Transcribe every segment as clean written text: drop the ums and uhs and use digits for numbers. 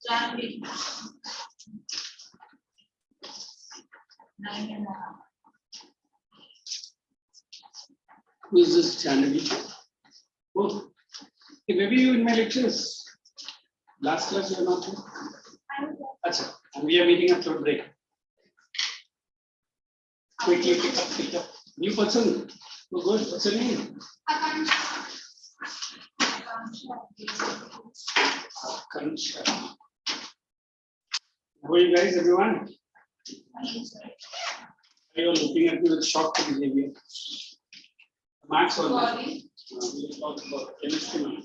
January. 9.5. Who is this January? Oh, okay, maybe you in my lectures. Last class you are not here. Achha, and we are meeting at third break. Quickly pick up. New person. Oh, good. What's your name? Akansha. How are you guys, everyone? You are looking at me with shocked behavior. Max or not? We will talk about chemistry now.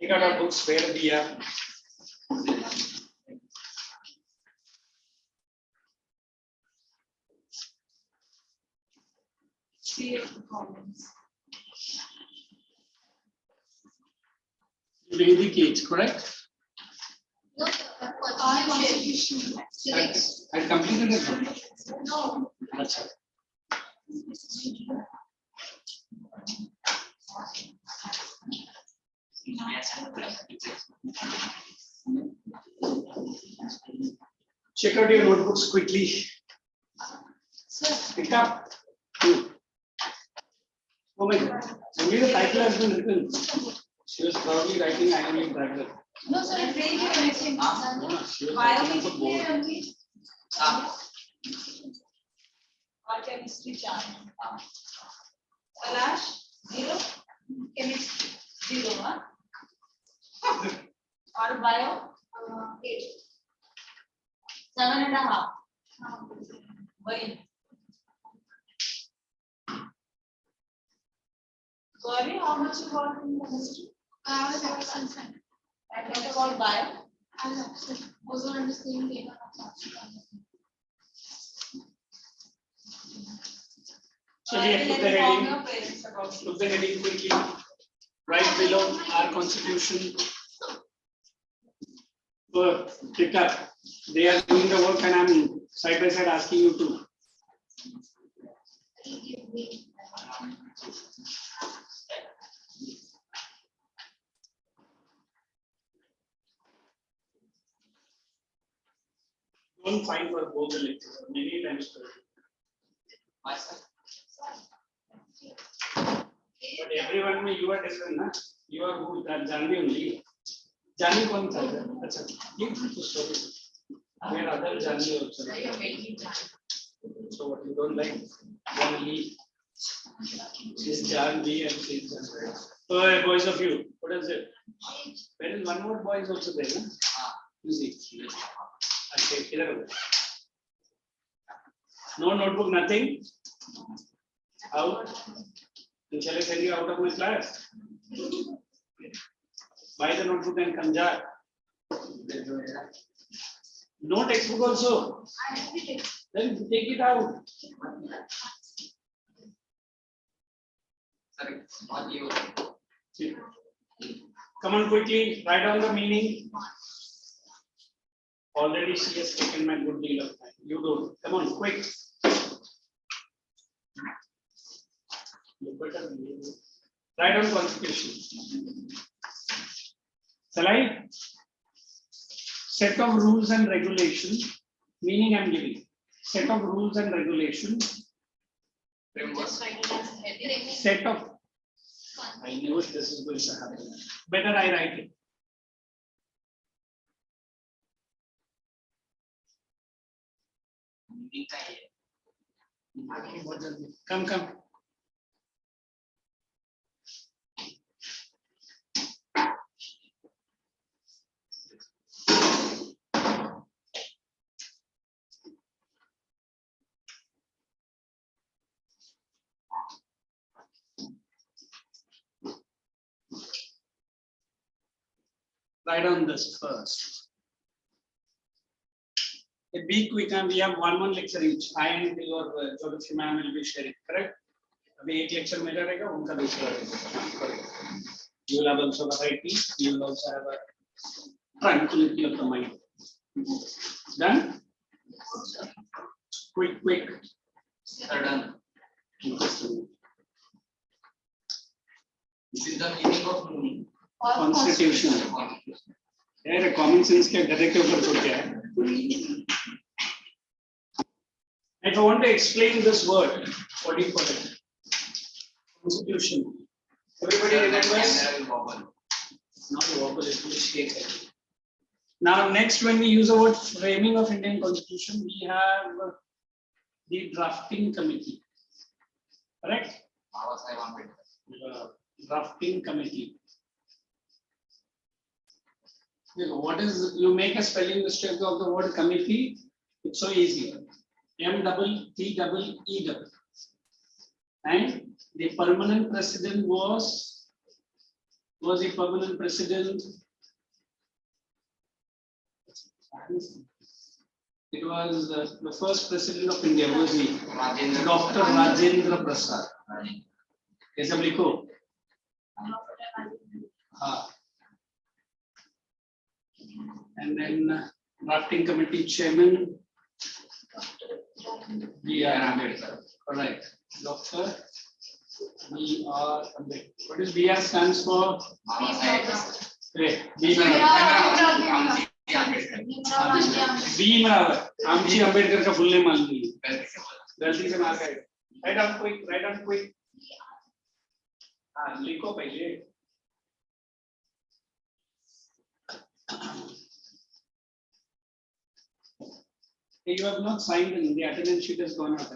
Take out our books where we are. You indicate, correct? No, constitution. I completed it. No. Achha. Check out your notebooks quickly. Pick up. Oh my God. Only the title has been written. She was probably writing annual title. No, sir, it's very interesting. Biology only. Or chemistry chart. ALSH 0, chemistry 0, huh? Or bio 8. 7.5. Why? Sorry, how much you got in chemistry? I was absent. And what about bio? I was absent. Also understanding data. So we have put the heading quickly. Right below our constitution. Pick up. They are doing the work and I'm side by side asking you to. Don't find for both the lectures many times. But everyone you are different, na? You are who that Janvi only. Janvi कौन था? अच्छा, ये तो story. There are other Janvi also. So what you don't like? Janvi. She's Janvi and she's Janvi. Oh, boys of you, what is it? There is one more boy is also there, na? You see. Okay, no notebook, nothing. Out. Shall I send you out of my class? Buy the notebook and come back. No textbook also. Then take it out. Come on quickly, write down the meaning. Already she has taken my good deal of time. You don't. Come on, quick. Write down constitution. Shall I? Set of rules and regulations. Meaning I'm giving. Set of rules and regulations. Set of. I knew this is going to happen. Better I write it. Come. Write on this first. Be quick, and we have one lecture each. I and your geography ma'am will be sharing, correct? अभी एक lecture में रहेगा, उनका दूसरा रहेगा. You will have also variety. You will also have a tranquility of the mind. Done? Quick. Done. This is the meaning of meaning. Constitution. यार common sense के गधे के ऊपर तो क्या है? If I want to explain this word, what do you call it? Constitution. Everybody remembers? Not a wobble, it's a mistake. Now, next, when we use the word framing of Indian Constitution, we have the drafting committee. Correct? Drafting committee. What is, you make a spelling mistake of the word committee, it's so easy. M-double-T-double-E-double. And the permanent president was the permanent president. It was the first president of India, was he? Dr. Rajendra Prasad. Yes, Amliko. And then drafting committee chairman. B.R. Ambedkar. Correct. Dr. B.R. Ambedkar. What does B.R. stands for? Wait, Bhimrao. Amchi Ambedkar का full name मान लीजिए. गलती से मार गए. Write down quick. हाँ, लिखो पहले. You have not signed in. The attendance sheet has gone out.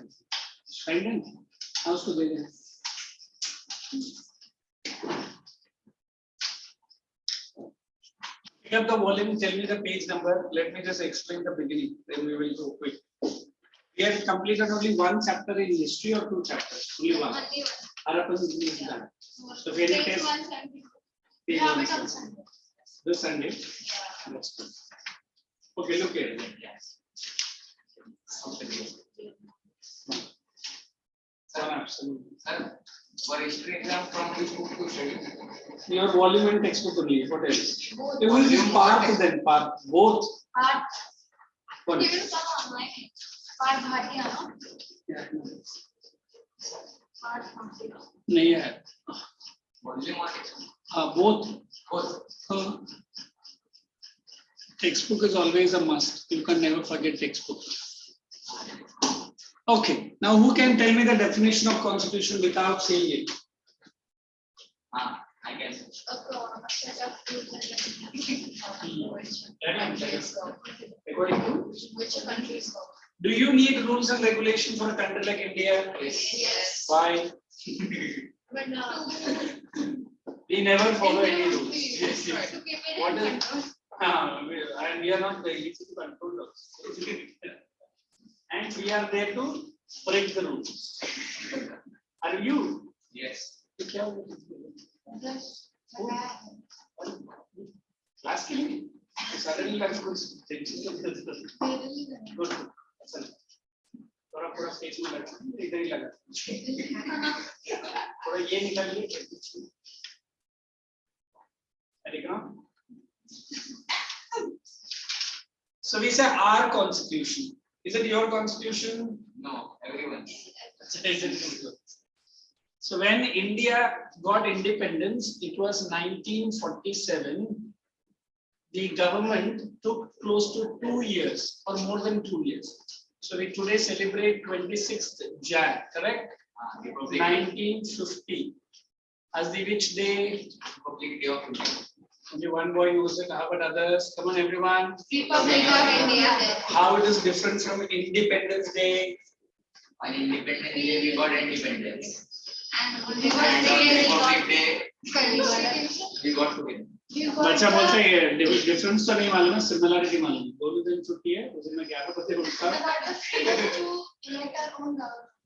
Signed in. How's to do this? Pick up the volume, tell me the page number. Let me just explain the beginning, then we will go quick. We have completed only one chapter in history or two chapters? Only one. Harappan is done. So when it is page 170. This Sunday. That's good. Okay, look here. For history exam, from which book to study? Your volume and textbook only. What else? It will be part then, part both. Part. What You else? will come online. Part Bhartiya, no? Yeah. Part Bhartiya. नहीं है. Volume or textbook? Both. Both. Textbook is always a must. You can never forget textbook. Okay. Now, who can tell me the definition of constitution without saying it? I can. According to? Which countries go? Do you need rules and regulations for a country like India? Yes. Why? But We never follow any rules. yes. To keep it What in is- control. And we are not the easy to control those. And we are there to break the rules. Are you? Yes. Yes. Class killing. Suddenly I'm good. Good. थोड़ा stage में लगा इधर ही लगा थोड़ा ये निकालिए So we say our constitution. Is it your constitution? No, everyone. So when India got independence, it was 1947. The government took close to 2 years or more than 2 years. So we today celebrate 26th Jan, correct? Republic 1950. As the which day? Day of India. Only one boy knows it. How about others? Come on, everyone. Republic of India. How it is different from Independence Day? On Independence Day, we got independence. And on And Republic on Day, Republic Day, Constitution. we got together. बच्चा बोलता है difference तो नहीं मालूम है similarity मालूम है दोनों दिन छुट्टी है उस दिन में 11 बजे उठता है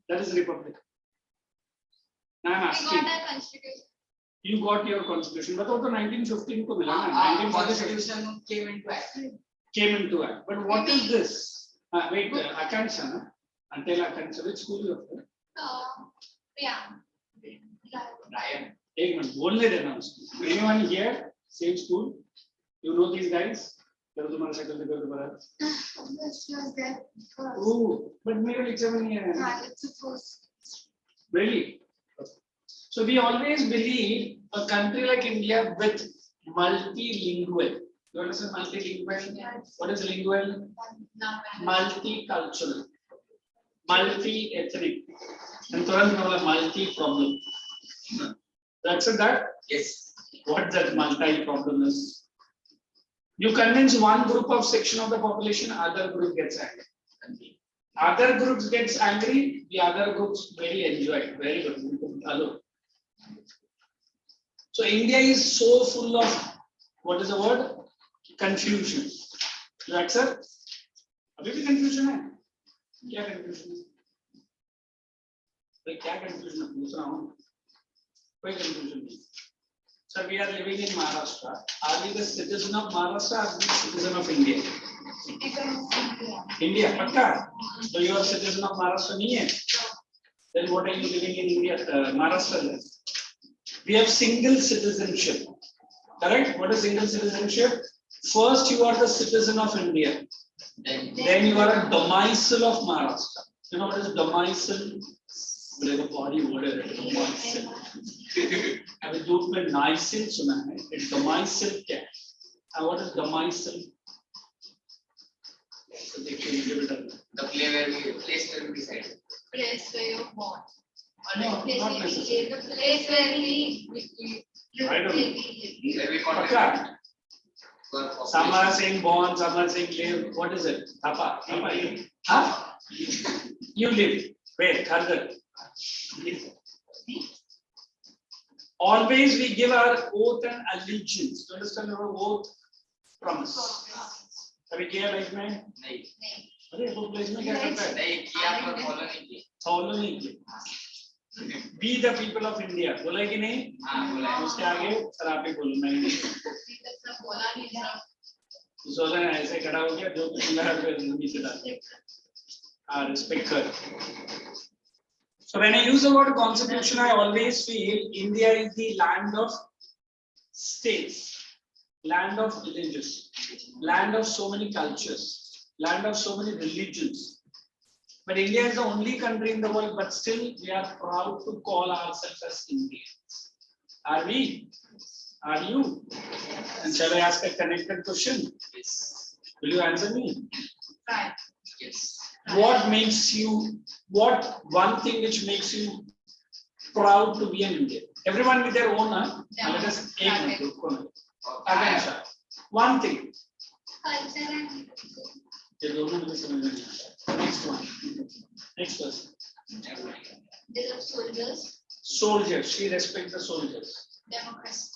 दैट इज रिपब्लिक ना ना you got your constitution but also 1915 को मिला ना 1947 Constitution came into act but what is this wait Akansha na until Akansha which school you are Ryan. एक मिनट बोलने देना उसको anyone here same school you know these guys करो तुम्हारा शक्ल दिखाओ दोबारा oh but मेरे लेक्चर में नहीं है really so we always believe a country like India with multilingual. You understand multilingual? What is lingual? Multicultural, multi-ethnic, and multi-problem. That's it. That Yes. what that multi-problem is. You convince one group of section of the population, other group gets angry. Other groups gets angry, the other groups very enjoy it. Very good. Hello. So India is so full of what is the word? Confusion. You accept? अभी भी confusion है? क्या confusion है? भाई क्या confusion है? पूछ रहा हूँ. कोई confusion नहीं. So we are living in Maharashtra. Are we the citizen of Maharashtra? Or are we citizen of India? Citizen of India. India, पक्का? So you are citizen of Maharashtra नहीं है? Then what are you living in India? Maharashtra then? We have single citizenship. Correct? What is single citizenship? First, you are the citizen of India. Then you are a domicile of Maharashtra. You know what is domicile? The body word is domicile. अभी दूध में नाइसिल सुना है. It's domicile क्या? And what is domicile? So देखिए The place where we reside. Place where you're born. No, not necessarily. The place where we I don't know. Where we contact. पक्का? Work of Some are saying born, some are saying live. What is it? Thapa. Huh? You live. Wait, Khargar. Always we give our oath and allegiance. You understand our oath? Promise. अभी किया life में? नहीं. अरे वो place में क्या करता है? नहीं किया पर follow नहीं किया. Follow नहीं किया. Be the people of India. बोला कि नहीं? हाँ बोला. उसके आगे सर आप ही बोलो मैं नहीं. सोलह ऐसे खड़ा हो गया जो कुछ मिला है फिर नीचे डाल दिया. Respect her. So when I use the word constitution, I always feel India is the land of states, land of villages, land of so many cultures, land of so many religions. But India is the only country in the world, but still we are proud to call ourselves as Indians. Are we? Are you? And shall I ask a connected question? Yes. Will you answer me? Right. Yes. What makes you, what one thing which makes you proud to be an Indian? Everyone with their own, let us take one thing. Culture and Next one. Next person. there are soldiers. Soldiers. She respects the soldiers. Democracy.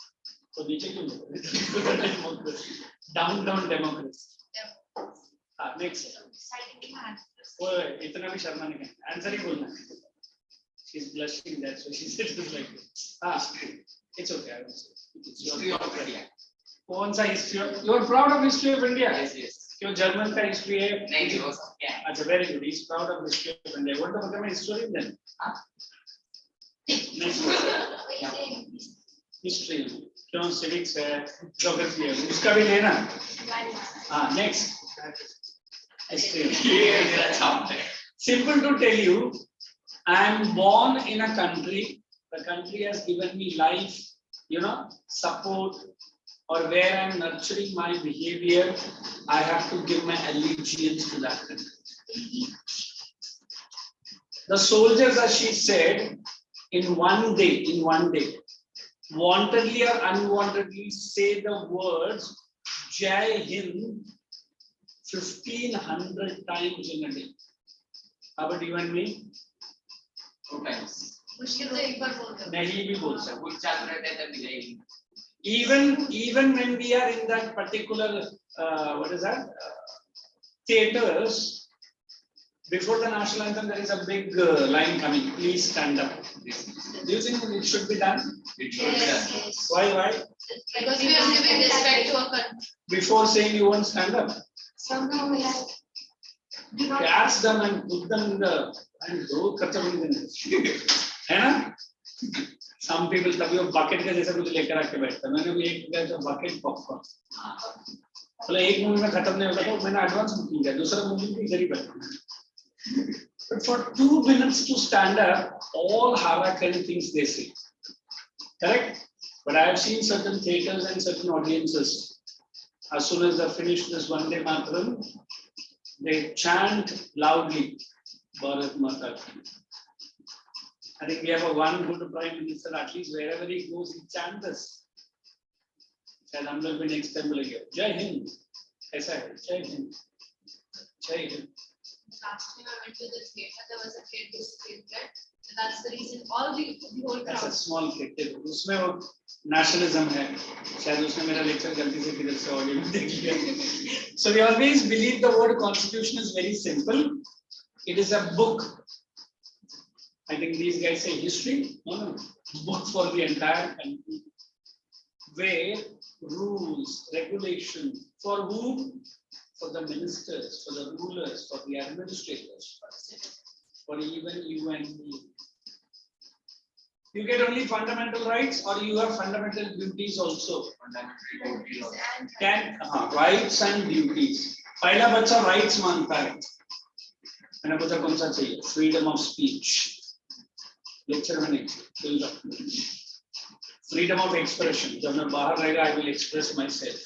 So democracy. Down democracy. Next. Deciding land. Oh, इतना भी शर्मा नहीं है. Answer ही बोलना. She's blushing. That's why she said it like this. It's okay. I will say. History of India. कौन सा history? You are proud of history of India. Yes, yes. क्यों German का history है? नहीं वो सब क्या है? अच्छा, very good. He's proud of history of India. What to become a historian then? Next one. History. क्यों civics है, geography है, उसका भी लेना. Next. Simple to tell you, I am born in a country. The country has given me life, support, or where I am nurturing my behavior. I have to give my allegiance to that country. The soldiers, as she said, in one day, wantedly or unwantedly say the words Jai Hind 1500 times in a day. How about you and me? 2 times. मुश्किल तो एक बार बोलते हैं. नहीं भी बोल सकते. कुछ चालू रहता है तब भी जाएगी. Even when we are in that particular theaters, before the national anthem there is a big line coming. Please stand up. Do you think it should be done? It should be done. Yes. Why? Because we are giving respect to our country. Before saying you won't stand up, Somehow we have. catch them and put them in the and do है ना? Some people तभी वो bucket के जैसा कुछ लेकर आके बैठते हैं. मैंने भी एक गया जो bucket popcorn. मतलब एक मूवी में खत्म नहीं होता तो मैंने एडवांस बुकिंग किया. दूसरा मूवी भी इधर ही बैठा. But for 2 minutes to stand up, all Harakari things they say. Correct? But I have seen certain theatres and certain audiences. As soon as they finish this Vande Mataram, they chant loudly, Bharat Mata Ki. I think we have a one good Prime Minister, at least wherever he goes, he chants us. शायद हम लोग भी next time बोलेंगे जय हिंद, ऐसा है जय हिंद, जय Hind. Last time I went to the theatre, there was a kid who screamed it. So that's the reason all the whole That's a crowd. small kid. उसमें वो nationalism है. शायद उसने मेरा lecture गलती से किधर से audio में देख लिया. So we always believe the word constitution is very simple. It is a book. I think these guys say history. No. Book for the entire country. Where rules, regulation, for whom? For the ministers, for the rulers, for the administrators, for even you and me. You get only fundamental rights, or you have fundamental duties also. Rights and duties. पहला बच्चा rights मांगता है. मैंने पूछा कौन सा चाहिए? Freedom of speech. Lecture में नहीं. Freedom of expression. जब मैं बाहर रहेगा, I will express myself.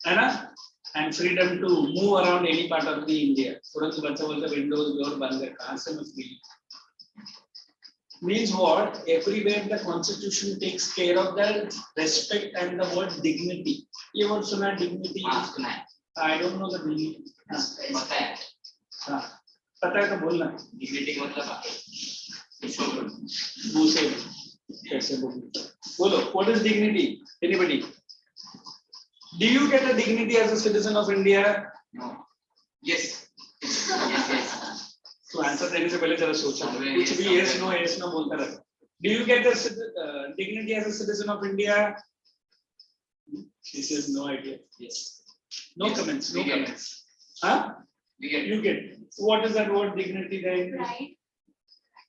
है ना? And freedom to move around any part of the India. तुरंत बच्चा बोलता windows door बंद है, कहाँ से मैं free? Means what? Everywhere the constitution takes care of the respect and the word dignity. ये word सुना dignity? I don't know the meaning. पता है. हाँ, पता है तो बोलना. Dignity का मतलब मुँह से कैसे बोलो? What is dignity? Anybody? Do you get a dignity as a citizen of India? No. Yes. Yes. तो आंसर देने से पहले जरा सोचो. कुछ भी yes no बोलता रहे. Do you get a dignity as a citizen of India? She says no idea. Yes. No Yes, comments. No we get it. comments. Huh? You get. What is that word dignity then? Right.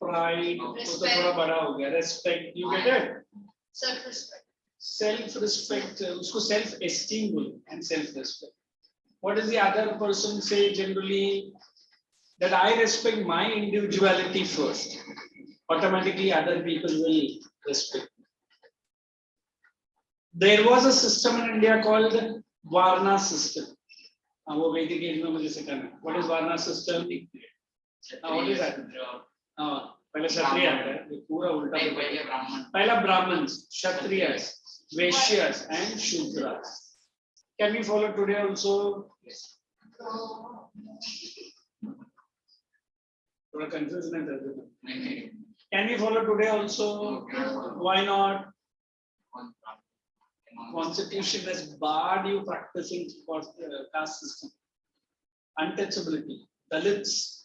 Pride. वो तो थोड़ा बड़ा हो गया. Respect. You get it? Self-respect. Self-respect. उसको self-esteem बोलो and self-respect. What does the other person say generally? That I respect my individuality first. Automatically, other people will respect me. There was a system in India called Varna system. वो वैदिक as में मुझे सिखाना. What is Varna system? What is that? पहले क्षत्रिय आता है. पूरा उल्टा. पहला Brahmins, Kshatriyas, Vaishyas, and Shudras. Can we follow today also? Yes. थोड़ा confusion है दर्द. Can we follow today also? Why not? Constitution has barred you practicing caste system. Untouchability. Dalits.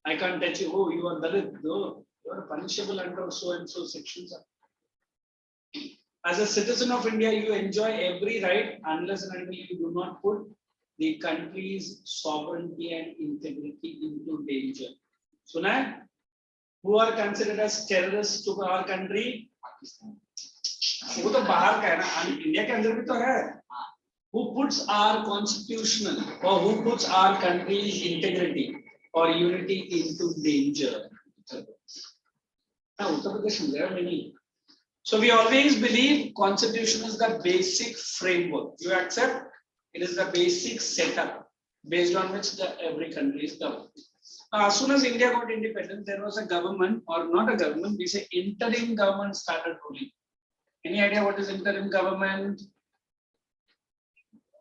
I can't touch you. Oh, you are Dalit. No, you are punishable under so and so sections. As a citizen of India, you enjoy every right unless and until you do not put the country's sovereignty and integrity into danger. Suna? Who are considered as terrorists to our country? Pakistan. वो तो बाहर का है ना. India के अंदर भी तो है. Who puts our constitutional or who puts our country's integrity or unity into danger? Uttar Pradesh, there are many. So we always believe constitution is the basic framework. You accept? It is the basic setup based on which every country is governed. As soon as India got independent, there was a government, or not a government, we say interim government started ruling. Any idea what is interim government?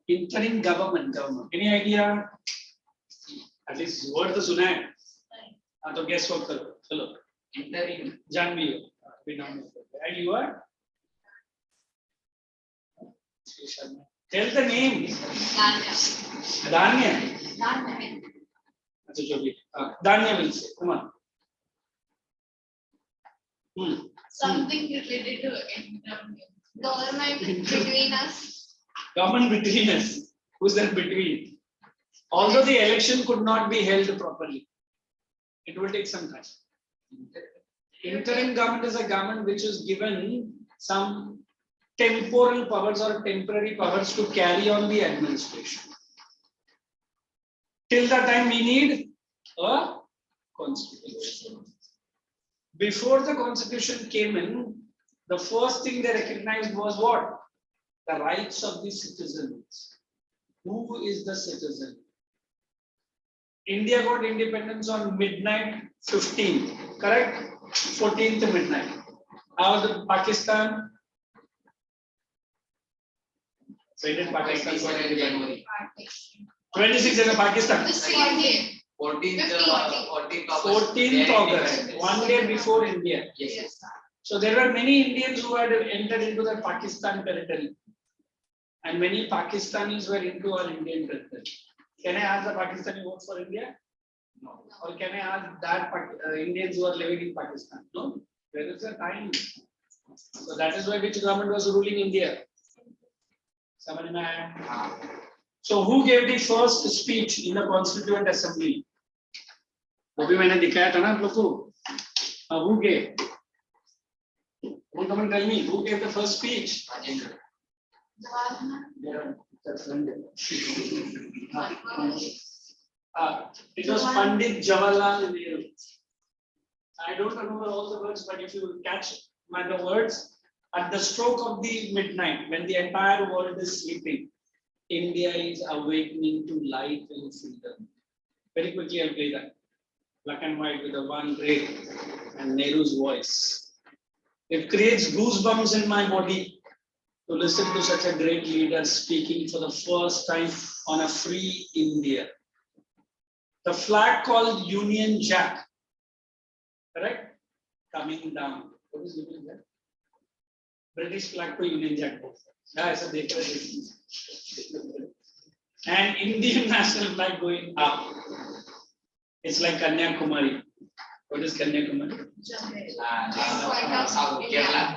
Interim government. Any idea? At least word तो सुना है. हाँ तो guess what करो. चलो. Interim. जान भी हो. And you are? Tell the name. Dhanya. अच्छा जो भी. Dhanya will say. Come on. Something related to government between us. Government between us. Who's that between? Although the election could not be held properly, it will take some time. Interim government is a government which is given some temporal powers or temporary powers to carry on the administration. Till the time we need a constitution. Before the constitution came in, the first thing they recognized was what? The rights of the citizens. Who is the citizen? India got independence on midnight 15th, correct? 14th midnight. How the Pakistan? When did Pakistan got independence? 26 is Pakistan. The same day. 14th August, one day before India. Yes. So there were many Indians who had entered into the Pakistan territory, and many Pakistanis were into our Indian territory. Can I ask the Pakistani vote for India? No. Or can I ask that Indians who are living in Pakistan? No. There is a time. So that is why which government was ruling India? Somebody man. So who gave the first speech in the Constituent Assembly? वो भी मैंने दिखाया था ना आप लोग को. Who gave? Who come and tell me? Who gave the first speech? It was Pandit Jawaharlal Nehru. I don't remember all the words, but if you catch the words, at the stroke of the midnight, when the entire world is sleeping, India is awakening to life and freedom. Very quickly, I'll play that. Black and white with the one ray and Nehru's voice. It creates goosebumps in my body to listen to such a great leader speaking for the first time on a free India. The flag called Union Jack, correct? Coming down. What is Union Jack? British flag to Union Jack. And Indian national flag going up. It's like Kanyakumari. What is Kanyakumari?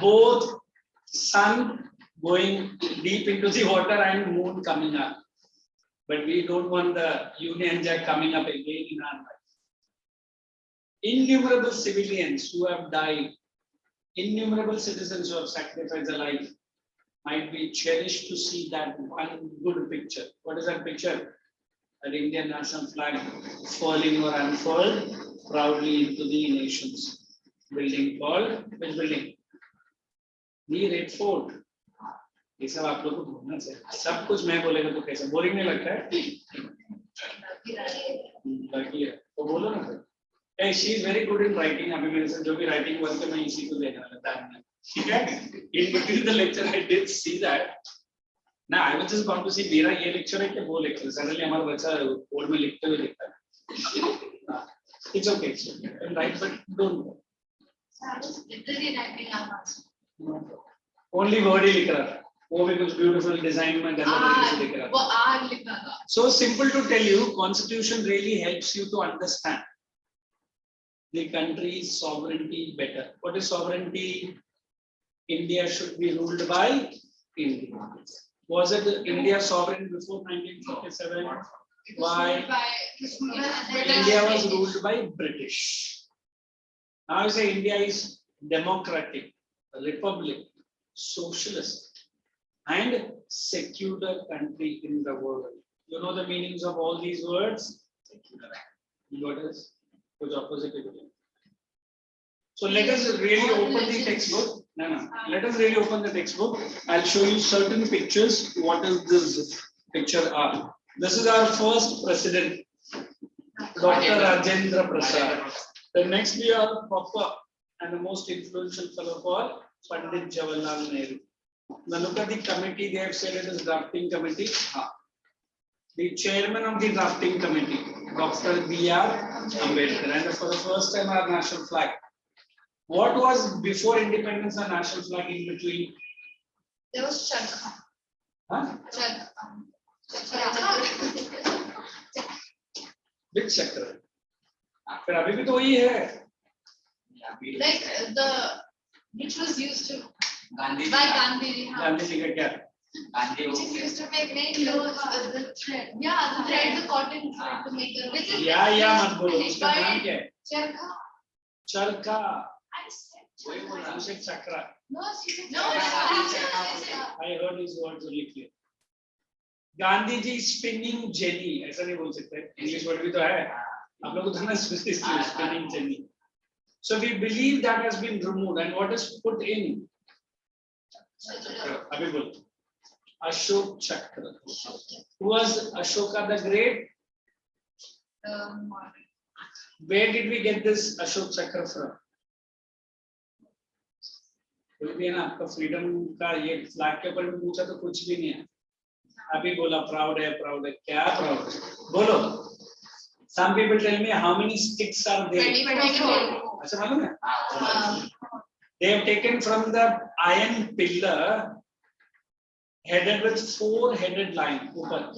Both sun going deep into the water and moon coming up. But we don't want the Union Jack coming up again in our life. Innumerable civilians who have died, innumerable citizens who have sacrificed their life, might be cherished to see that one good picture. What is that picture? An Indian national flag furling or unfurled proudly into the nations. Building called, which building? The Red Fort. ये सब आप लोग को बोलना चाहिए. सब कुछ मैं बोलेगा तो कैसा बोरिंग नहीं लगता है? लगी है तो बोलो ना फिर. Hey, she is very good in writing. अभी मेरे से जो भी writing वर्क है मैं इसी को देने वाला था. ठीक है? In between the lecture, I did see that. Now I was just going to see मेरा ये lecture है कि वो lecture. Suddenly हमारा बच्चा बोर्ड में लिखते हुए लिखता है. It's okay. It's okay. Right, but don't. Literally writing out. Only word ही लिख रहा था. वो भी कुछ beautiful design में गंदा तरीके से लिख रहा था. वो आर लिखा था. So simple to tell you, Constitution really helps you to understand the country's sovereignty better. What is sovereignty? India should be ruled by India. Was it India sovereign before 1947? Why? India was ruled by British. Now you say India is democratic, republic, socialist, and secular country in the world. You know the meanings of all these words? What is? Which opposite it is. So let us really open the textbook. No. Let us really open the textbook. I'll show you certain pictures. What is this picture are? This is our first president, Dr. Rajendra Prasad. The next we are proper and the most influential fellow called Pandit Jawaharlal Nehru. Now look at the committee. They have said it is drafting committee. The chairman of the drafting committee, Dr. B.R. Ambedkar, and for the first time our national flag. What was before independence the national flag in between? There was Charkha. Huh? Which chakra? फिर अभी भी तो वही है. Like the which was used to Gandhi. by Gandhi. Gandhi ji का क्या? Gandhi. Which is used to make clothes with the thread. Yeah, the thread, the cotton thread to make the. Which is या मत बोलो. उसका नाम क्या है? Charkha. चरखा. I said वही बोल रहा हूँ. उसे चक्रा. no, she said No, I heard his words only clear. Gandhi ji spinning jenny ऐसा नहीं बोल सकते. इंग्लिश वर्ड भी तो है. आप लोगों को तो ना spinning jenny. So we believe that has been removed, and what is put in? अभी बोलो अशोक चक्र. Who was Ashoka the Great? Where did we get this Ashok Chakra from? कोई भी है ना आपका फ्रीडम का ये फ्लैग के ऊपर भी पूछा तो कुछ भी नहीं है. अभी बोला प्राउड है क्या प्राउड है बोलो. Some people tell me how many sticks are there. 24. अच्छा मालूम है. They have taken from the iron pillar headed with 4-headed line ऊपर.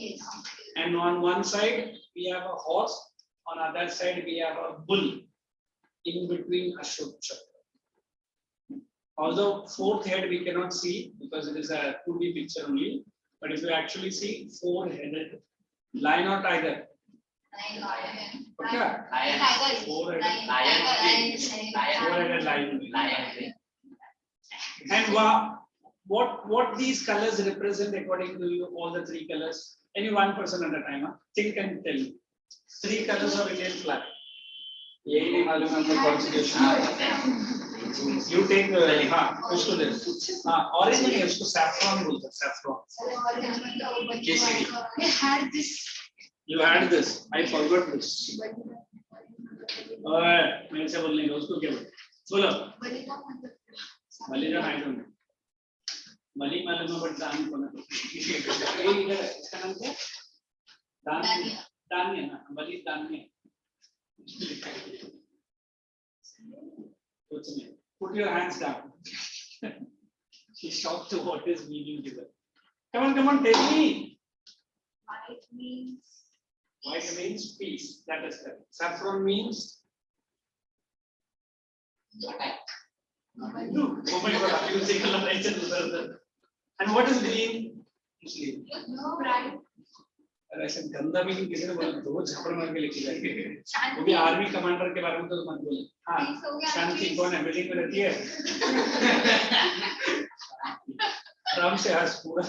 And on one side we have a horse, on other side we have a bull in between Ashok Chakra. Although fourth head we cannot see because it is a 2D picture only, but if you actually see 4-headed lion or tiger. Okay? Four-headed lion. And what these colors represent according to you, all the 3 colors? Any one person at a time, huh? Think and tell me. 3 colors of Indian flag. यही नहीं मालूम हमको constitution. You take हाँ उसको ले. हाँ orange नहीं है उसको saffron बोलते हैं saffron. We had this. You had this. I forgot this. मेरे से बोलने का उसको क्या बोलो. मलिका I don't know. मलिक मालूम है but दान कौन है? ये इधर है इसका नाम क्या? दान है ना मलिक दान है. Put your hands down. She's shocked to what is meaning given. Come on, tell me. White means peace. That is correct. Saffron means. Oh my God! You say and what is green? No, right. ऐसे गंदा भी नहीं किसी ने बोला 2 झापड़ मार के लेके जाएंगे. वो भी आर्मी कमांडर के बारे में तो मत बोले. हाँ शांति कौन है बिल्डिंग में रहती है. आराम से आज पूरा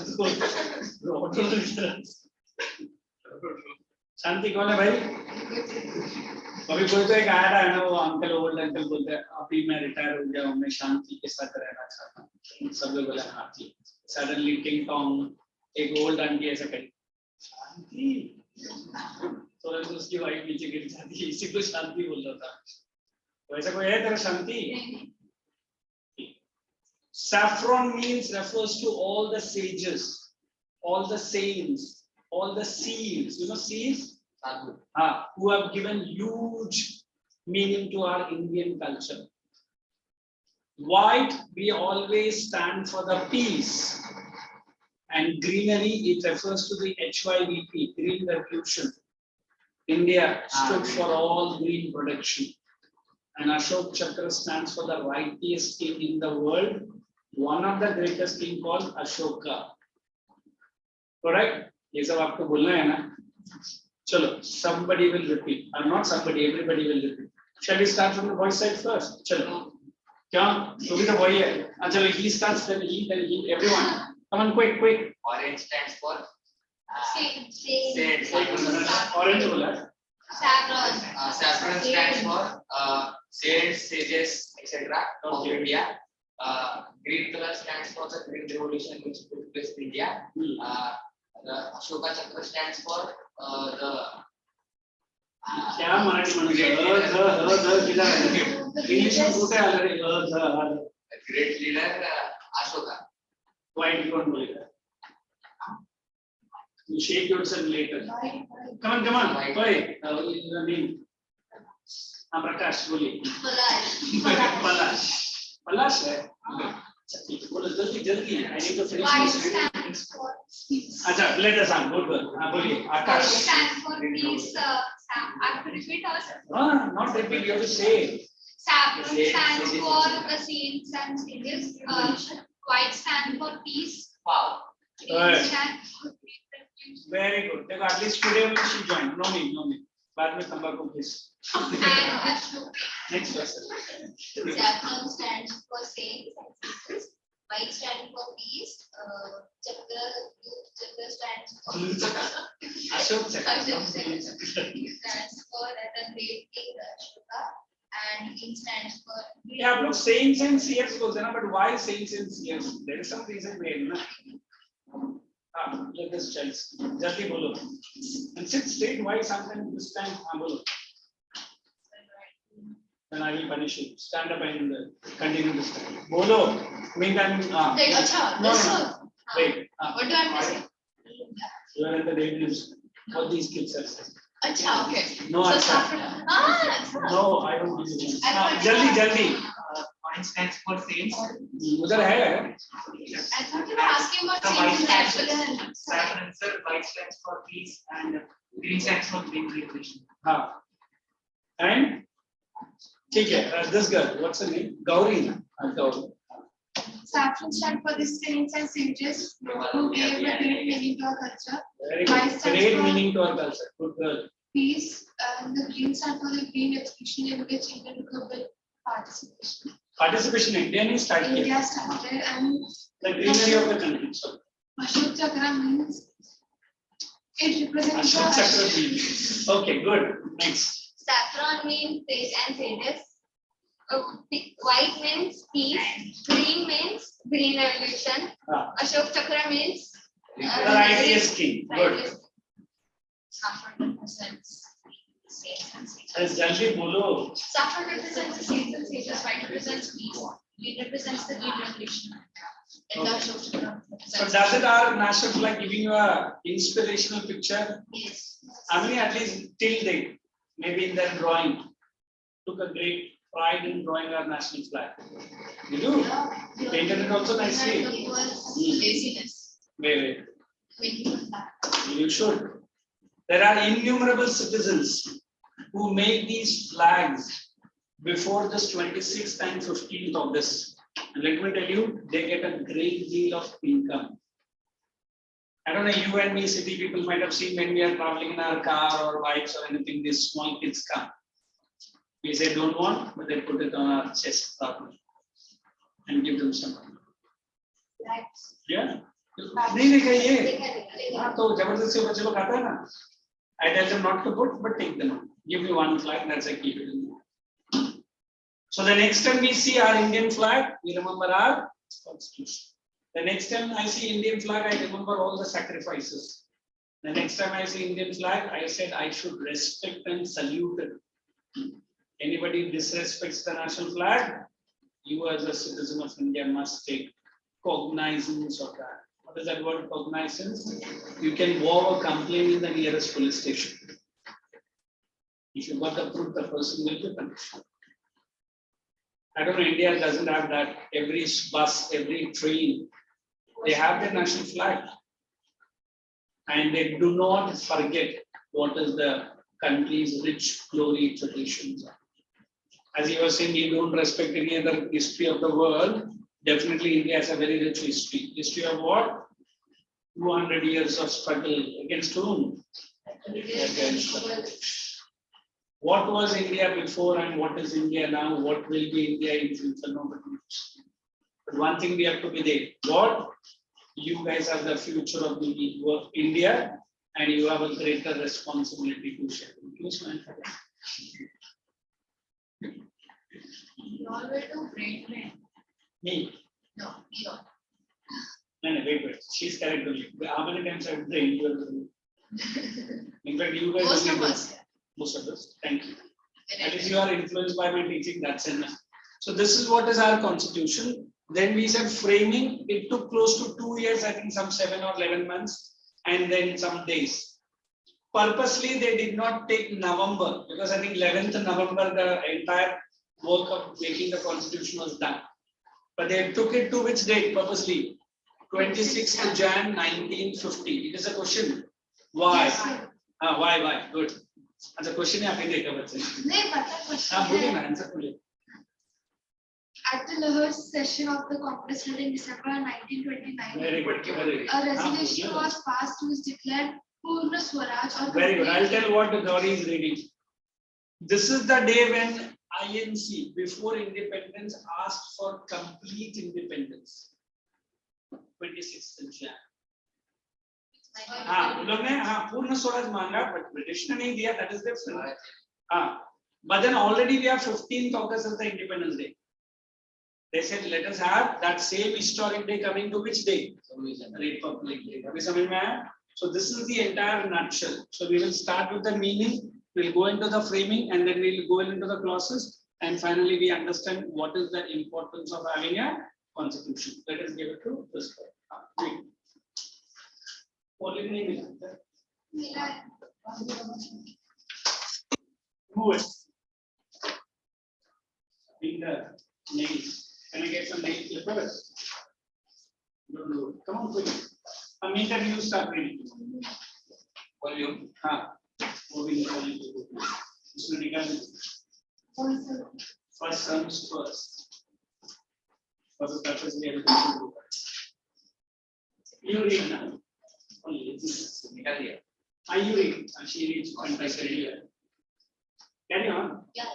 शांति कौन है भाई. अभी कोई तो एक आया है ना वो अंकल ओल्ड अंकल बोलते हैं अभी मैं रिटायर हो गया हूँ मैं शांति के साथ रहना चाहता हूँ. सब लोग बोले हाँ ठीक. सडनली टिंग टोंग एक ओल्ड आंटी ऐसा करी शांति तो उसकी वाइफ नीचे गिर जाती है. इसी को शांति बोल रहा था. वैसा कोई है तेरा शांति. Saffron means refers to all the sages, all the saints, all the seals. You know seals? Who have given huge meaning to our Indian culture. White, we always stand for the peace. And greenery, it refers to the HYVP, Green Revolution. India stood for all green production. And Ashok Chakra stands for the righteous king in the world. One of the greatest king called Ashoka. Correct? ये सब आपको बोलना है ना. चलो, somebody will repeat. Or not somebody, everybody will repeat. Shall we start from the boy side first? चलो. क्या? तो भी तो boy है. चलो, he starts, then he, everyone. Come on, quick. Orange stands for Saint. Orange बोला. Saffron stands for saints, sages, etc. of India. Green color stands for the Green Revolution which took place in India. The Ashoka Chakra stands for the क्या मराठी म्हणून English में कुठे आलं रे. great leader Ashoka. White you don't believe that. You shake yourself later. Come on. Boy, your name. Prakash, बोलिए. पलाश है. अच्छा ठीक है बोलो जल्दी. I need to finish. White stands for peace. अच्छा let us on. Good. हाँ बोलिए. आकाश. White stands for peace. I have to repeat also. Not repeat. You have to say. Saffron stands for the saints and sages. White stands for peace. Wow. Green stands for green revolution. Very good. देखो at least today she joined. No need. बाद में तंबाकू please. And Ashoka. Next person. Saffron stands for saints and sages. White stands for peace. Chakra stands for Ashok Chakra. stands for the great king Ashoka. and E stands for. Yeah, आप लोग saints and seers बोलते हैं ना, but why saints and seers? There is some reason behind ना. Let us choice. जल्दी बोलो. And sit straight. Why sometimes this time हाँ बोलो. Then I will punish you. Stand up and continue this time. Bolo. Meantime, Like, acha, no, this no. one. Wait. What do I have to say? You are in the day news. What these kids are saying. Acha, okay. No, So acha. saffron. Acha. No, I don't believe in I it. thought- Jaldi. Orange stands for saints. उधर है. I thought you were asking about The white changes stands as well for as. saffron, sir. White stands for peace, and green stands for green revolution. हाँ. And ठीक है. This girl, what's her name? Gauri. Gauri. Saffron stand for the saints and sages who gave a great meaning to our culture. Very White good. stands Great for- meaning to our culture. Good girl. Peace, and the green stand for the green expression in which Indian government participation. Participation India ने start किया. India started, and The greenery of the country. So, Ashok Chakra means it represents Ashok the Chakra means. Okay, good. Next. Saffron means sage and sages. White means peace. Green means green revolution. Ashok Chakra means The righteous king. Good. righteous. Saffron represents sages and sages. अरे जल्दी बोलो. Saffron represents the sages and sages. White represents peace. Green represents the green revolution. And the Ashok Chakra So represents. does it our national flag giving you a inspirational picture? Yes. I mean, at least till date, maybe in their drawing, took a great pride in drawing our national flag. You do? Painted it also nicely. laziness. Wait. Making it black. You should. There are innumerable citizens who make these flags before this 26th and 15th of this. And let me tell you, they get a great deal of income. I don't know, you and me, city people might have seen when we are traveling in our car or bikes or anything, these small kids come. We say don't want, but they put it on our chest properly and give them some money. Yeah? नहीं देखा ये हाँ तो जबरदस्ती बच्चे लोग खाता है ना I tell them not to put but take them give me one flag that's I keep it in there. So the next time we see our Indian flag we remember our constitution. The next time I see Indian flag I remember all the sacrifices. The next time I see Indian flag I said I should respect and salute it. Anybody disrespects the national flag you as a citizen of India must take cognizance of that. What is that word cognizance? You can vow a complaint in the nearest police station. If you got the proof, the person will be punished. I don't know, India doesn't have that. Every bus, every train, they have their national flag. And they do not forget what is the country's rich glory traditions are. As you were saying, you don't respect any other history of the world. Definitely India has a very rich history. History of what? 200 years of struggle against whom? Against what was India before and what is India now? What will be India in future? Nobody knows. But one thing we have to be there. What? You guys are the future of India and you have a greater responsibility to share. You all were too brave, man. Me? No, you all. No, wait. She's correct only. How many times I've trained you? In fact, you guys. Most of us. Most of us. Thank you. At least you are influenced by my teaching. That's enough. So this is what is our constitution. Then we said framing. It took close to 2 years. I think some 7 or 11 months, and then some days. Purposely, they did not take November because I think 11th November the entire work of making the constitution was done. But they took it to which date purposely? 26th Jan 1950. It is a question. Why? Yes, sir. Why? Good. As a question, you can take a नहीं पता question बोलिए है. ना answer बोलिए. At the Lahore session of the Congress held in December 1929, Very good. a resolution was passed which declared Purna Swaraj or Very good. I'll complete- tell what the Gauri is reading. This is the day when INC, before independence, asked for complete independence. 26th Jan. हाँ, उन लोग ने हाँ पूर्ण स्वराज मांगा, but British ने नहीं दिया. That is different. हाँ, But then already we have 15th August as the Independence Day. They said let us have that same historic day coming to which day? Republic Day. अभी समझ में आया? So this is the entire nutshell. So we will start with the meaning, we'll go into the framing, and then we'll go into the clauses, and finally we understand what is the importance of having a constitution. Let us give it to this one. Only name. Move it. Finger, nails. Can I get some nail clippers? Don't do it. Come on, quick. A meter, you start reading. Volume. Moving the volume. This will become first comes first. For the purpose we have to do. You read now. Only. निकाल दिया. You read. She reads. Fantastic. Carry on. Yeah.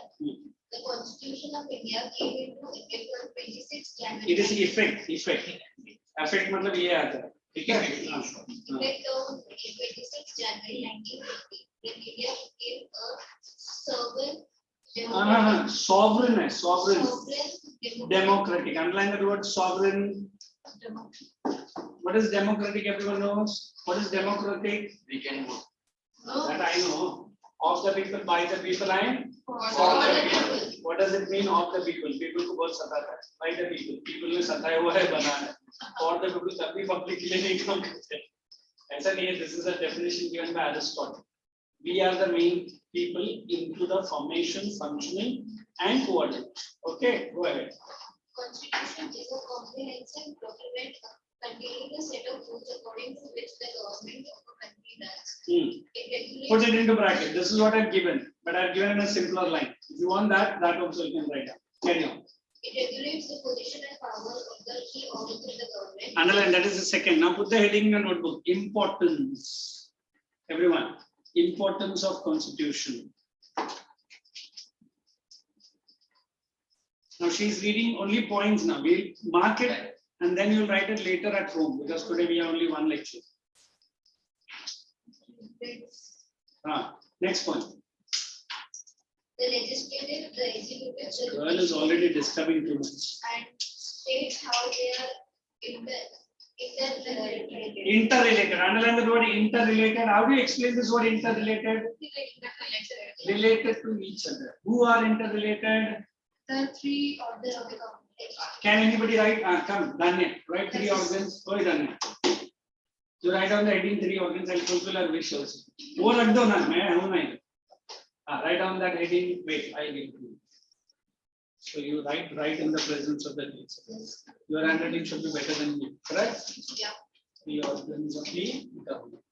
The Constitution of India came into effect on 26 January. It is effect. Effect मतलब ये आता है. ठीक है? Effect on 26 January 1950, when India became a sovereign. Sovereign है. Sovereign. Sovereign Democratic. Underline the word sovereign. What is democratic? Everyone knows. What is democratic? We can vote. That I know. Of the people, by the people, and For the people. what does it mean? Of the people. People को बहुत सताता है. By the people. People ने सताया हुआ है बना है. For the people तभी public के लिए नहीं काम करते. ऐसा नहीं है. This is a definition given by Aristotle. We are the main people into the formation, functioning, and coordination. Okay, go ahead. Constitution is a comprehensive document containing a set of rules according to which the government of a country runs. It regulates. Put it into bracket. This is what I've given, but I've given a simpler line. If you want that also you can write down. Carry on. It regulates the position and power of the key organs of the government. Underline, that is the second. Now put the heading in your notebook. Importance. Everyone. Importance of Constitution. Now she is reading only points now. We'll mark it and then you'll write it later at home because today we have only one lecture. Next point. The legislative, the executive, the Girl is already disturbing too much. and states how they are interrelated. Interrelated. Underline the word interrelated. How do you explain this word interrelated? Related to each other. Who are interrelated? The three organs of the government. Can anybody write? Come, Danya. Write three organs. Oi, Danya. You write down the heading three organs. I'll fulfill our wish also. वो रख दो ना, मैं हूँ नहीं. Write down that heading. Wait, I will do. So you write right in the presence of the teacher. Your handwriting should be better than me, correct? Yeah. The organs of the government.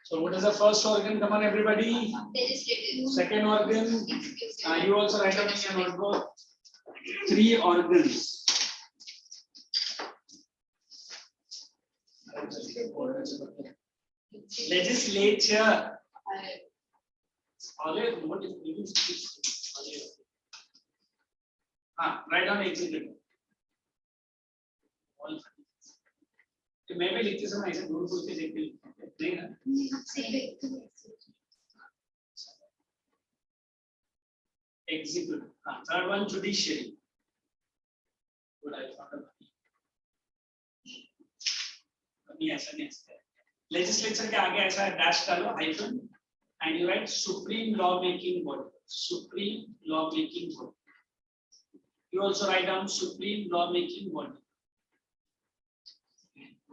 So what is the first organ? Come on, everybody. Legislative. Second organ. Executive. You also write down in your notebook. Three organs. Legislature. Write down executive. मैं भी लिखते समय ऐसे दूर दूर से देखते नहीं ना. Executive. Third one, judiciary. Good, I found it. नहीं ऐसा नहीं ऐसा. Legislature के आगे ऐसा dash डालो hyphen and you write supreme law making body. Supreme law making body. You also write down supreme law making body.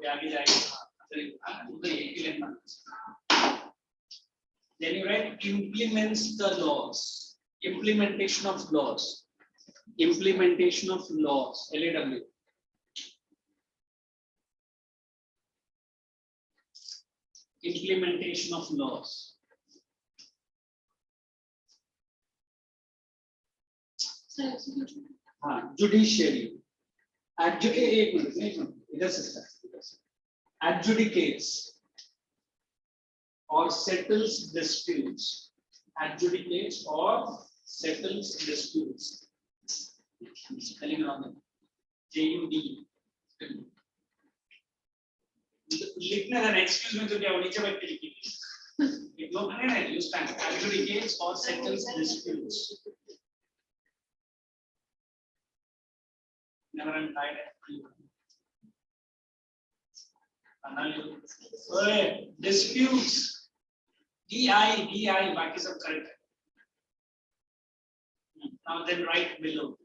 ये आगे जाएगा. उधर एक ही लेना. Then you write implements the laws. Implementation of laws. Implementation of laws. LAW. Implementation of laws. Judiciary. Adjudicates or settles disputes. Adjudicates or settles disputes. Spelling wrong. JUD. लिखना है excuse me तो क्या नीचे बैठ के लिखिए. You stand. Adjudicates or settles disputes. Never am tired. Disputes. DI, बाकी सब correct. Now then write below.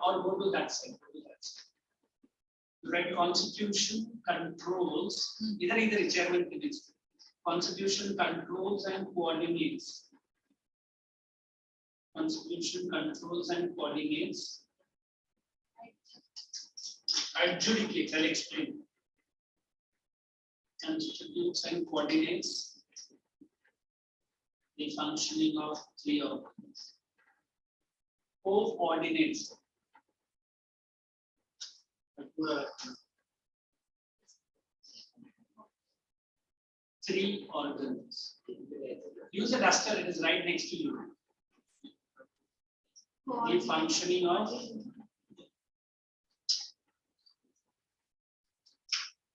Or go to that side. Write constitution controls. Either chairman के बीच. Constitution controls and coordinates. Constitution controls and coordinates. Adjudicates. I'll explain. Constitutes and coordinates the functioning of three organs. Coordinates. Three organs. Use a duster, it is right next to you. The functioning of.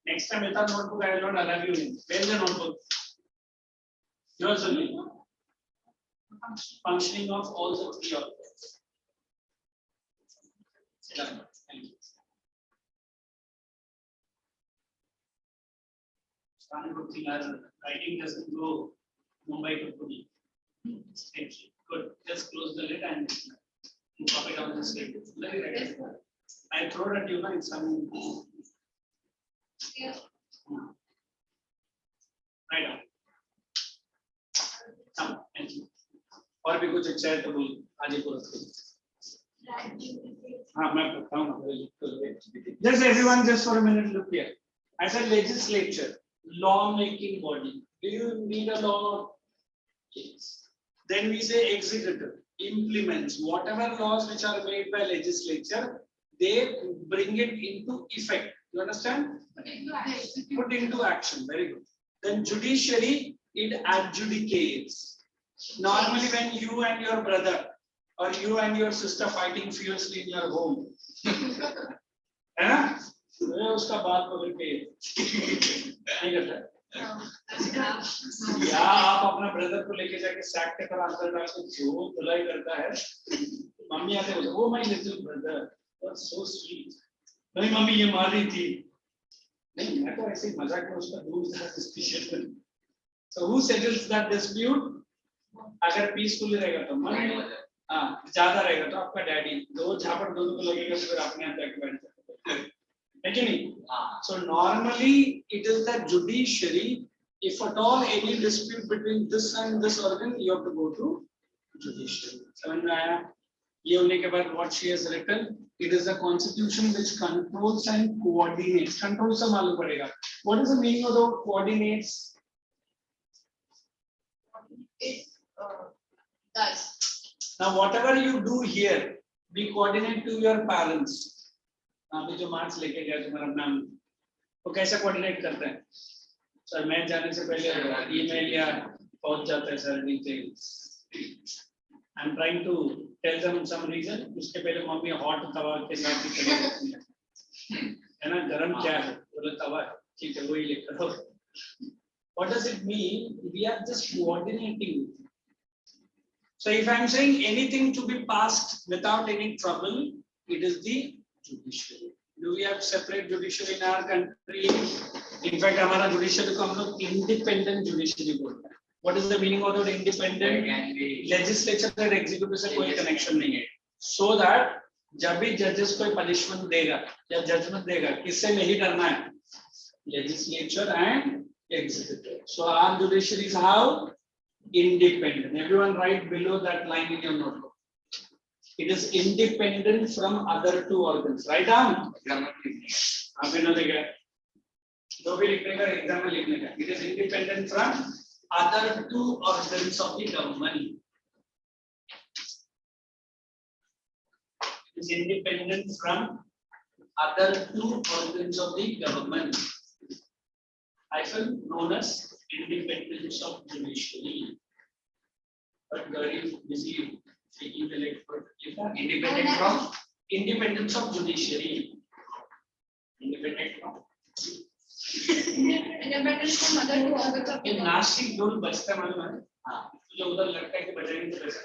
Next time without notebook, I will not allow you in. Where is the notebook? Yours only. Functioning of all the three organs. Thank you. Good thing, our writing doesn't go Mumbai to Pune. Good. Just close the lid and pop it on the slate. I throw it at you in some. Yeah. Right on. Come, thank you. और भी कुछ अच्छा है तो बोल आज ही पूरा हाँ मैं बताऊँ just everyone just for a minute look here. As a legislature, law making body, do you need a law? Yes. Then we say executive implements whatever laws which are made by legislature, they bring it into effect. You understand? Put into action. Very good. Then judiciary, it adjudicates. Normally when you and your brother or you and your sister fighting fiercely in your home, है ना? उसका बात पकड़ के नहीं करता या आप अपना ब्रदर को लेके जाके सैक के पर आंसर डाल के जो बुलाई करता है मम्मी आते हैं वो my little brother that's so sweet नहीं मम्मी ये मार रही थी नहीं मैं तो ऐसे ही मजाक में उसका दूर से suspicious so who settles that dispute अगर पीसफुल रहेगा तो मम्मी हां ज्यादा रहेगा तो आपका डैडी दो झापड़ दोनों को लगेगा तो फिर अपने हाथ जाके बैठ जाएगा So normally it is the judiciary. If at all any dispute between this and this organ, you have to go to judiciary. What she has written, it is a constitution which controls and coordinates. Controls se malum padega. What is the meaning of the coordinates? It does. Now whatever you do here, we coordinate to your parents. अभी जो marks लेके गया तुम्हारा नाम वो कैसे coordinate करते हैं सर मैं जाने से पहले ईमेल या पहुंच जाता है sir details I am trying to tell them some reason उसके पहले मम्मी हॉट तवा के साथ ही चली जाती है ना गरम क्या है बोले तवा है ठीक है वही लेकर आओ what does it mean we are just coordinating so if I am saying anything to be passed without any trouble it is the judiciary. Do we have separate judiciary in our country? In fact, हमारा judiciary को हम लोग independent judiciary बोलते हैं. What is the meaning of the independent? Legislature और executive से कोई connection नहीं है. So that जब भी judges कोई punishment देगा या judgment देगा, किससे नहीं डरना है? Legislature and executive. So our judiciary is how? Independent. Everyone write below that line in your notebook. It is independent from other two organs. Right on? आपने ना देखा तो भी लिखने का एग्जाम में लिखने का. It is independent from other two organs of the government. It is independent from other two organs of the government. Hyphen known as independence of judiciary. But very busy. Independence of judiciary. Independent from. Independence from mother to always talk ये about. Nashik ढोल बजता मालूम है? हाँ, जो उधर लगता है कि बजाएंगे तो वैसा.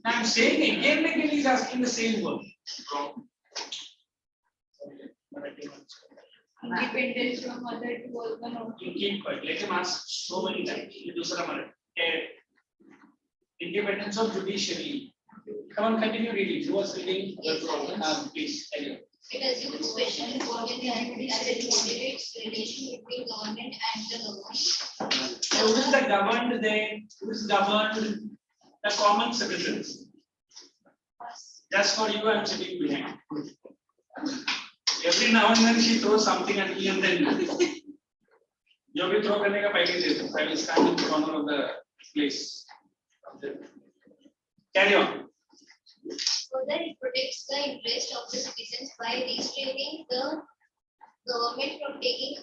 I'm saying again and again he's asking the same word. Independence from mother to organ. You keep quiet. Let him ask so many times. ये दूसरा मर. Independence of judiciary. Come on, continue reading. Who was reading? Yes, Please, tell you. It assumes special importance and it moderates relation between government and the government. So who is the governed there? Who is governed? The common citizens. Just for you, I am sitting behind. Every now and then she throws something at me and then you will throw करने का पहले दे दो. I will stand in the corner of the place. Carry on. Further, it protects the interest of the citizens by restraining the government from taking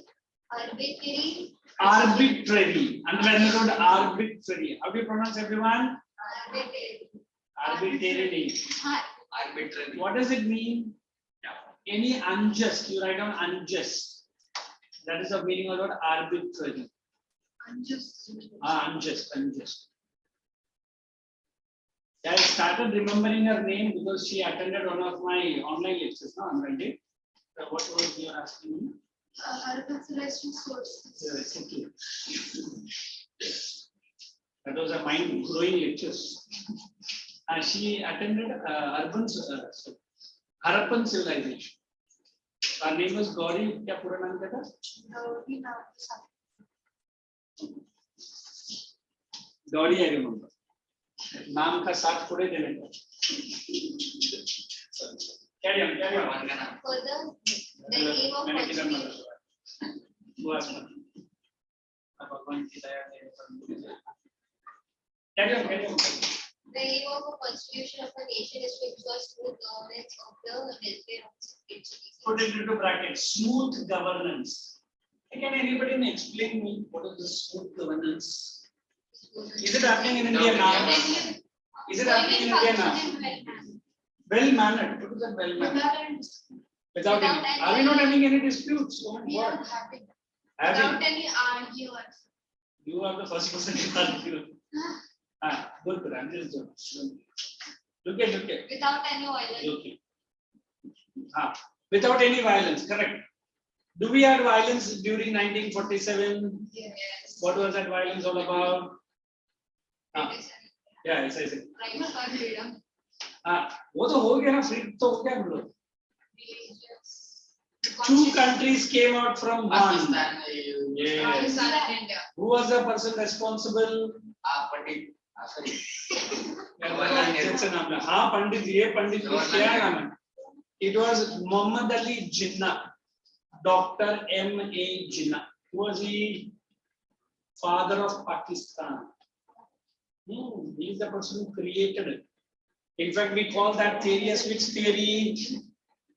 arbitrary. Underline the word arbitrary. How do you pronounce everyone? Arbitrarily. Arbitrary. What does it mean? Any unjust, you write down unjust. That is the meaning of the word arbitrary. Unjust. Unjust. I started remembering her name because she attended one of my online lectures. No, I'm right. What was you asking me? Reconciliation sources. Yes, okay. That was a mind-blowing lectures. She attended Harappan civilization. Her name was Gauri. क्या पूरा नाम क्या था? Gauri, I remember. नाम का साथ पूरे देने का. Carry on. Further, the aim of constitution. Carry on. The aim of a constitution of a nation is to ensure smooth governance of the welfare of its citizens. Put it into brackets. Smooth governance. Can anybody explain me what is the smooth governance? Is it happening in India now? Is it happening in India now? Well mannered. What is that well mannered? Without any. Are we not having any disputes? We are having. Having. Without any arguers. You are the first person to argue. Good. I'm just joking. Look at. Without any violence. Okay. Without any violence. Correct. Do we have violence during 1947? Yes. What was that violence all about? Yeah, it's it. Right for freedom. वो तो हो गया ना, free तो हो गया हम लोग. Two countries came out from one. Pakistan. Yes. Pakistan and India. Who was the person responsible? Pandit. Sorry. हाँ पंडित ये पंडित क्या है नाम है? It was Muhammad Ali Jinnah, Dr. M.A. Jinnah. Who was he? Father of Pakistan. He is the person who created it. In fact, we call that theory as which theory?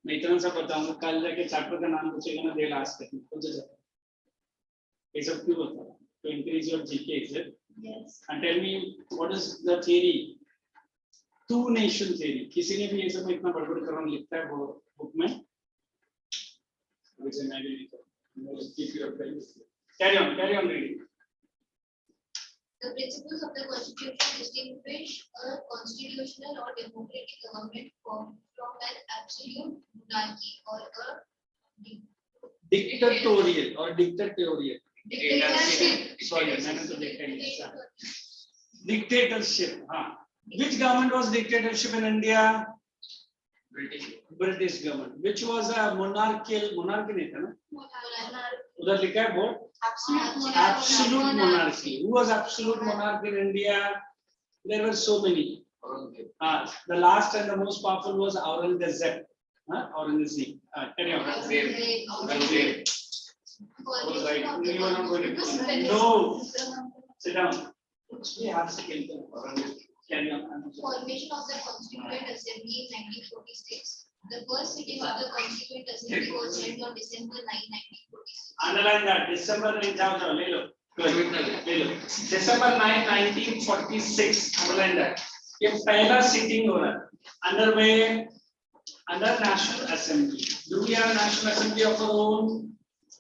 मैं इतना सा बताऊंगा, कल जाके चैप्टर का नाम पूछेगा ना, they'll ask it. ये सब क्यों होता है? To increase your GK, is it? Yes. And tell me, what is the theory? Two nation theory. किसी ने भी ये सब इतना बड़बड़ करना लिखता है वो बुक में? Keep your place. Carry on reading. The principles of the constitution distinguish a constitutional or democratic government from an absolute monarchy or a Dictatorial or dictatorial. Dictatorship. Sorry, dictatorship. Which government was dictatorship in India? British government. Which was a monarchy नहीं था ना? उधर लिखा है वो absolute monarchy. Who was absolute monarch in India? There were so many. The last and the most powerful was Aurangzeb. Aurangzeb. Carry on. Aurangzeb. All right. You are not going to. No. Sit down. Carry on. Formation of the Constituent Assembly in 1946. The first sitting of the Constituent Assembly was held on December 9, 1946. Underline that. December 9, December 9, 1946. Underline that. ये पहला sitting हो रहा है. Under National Assembly. Do we have a National Assembly of our own?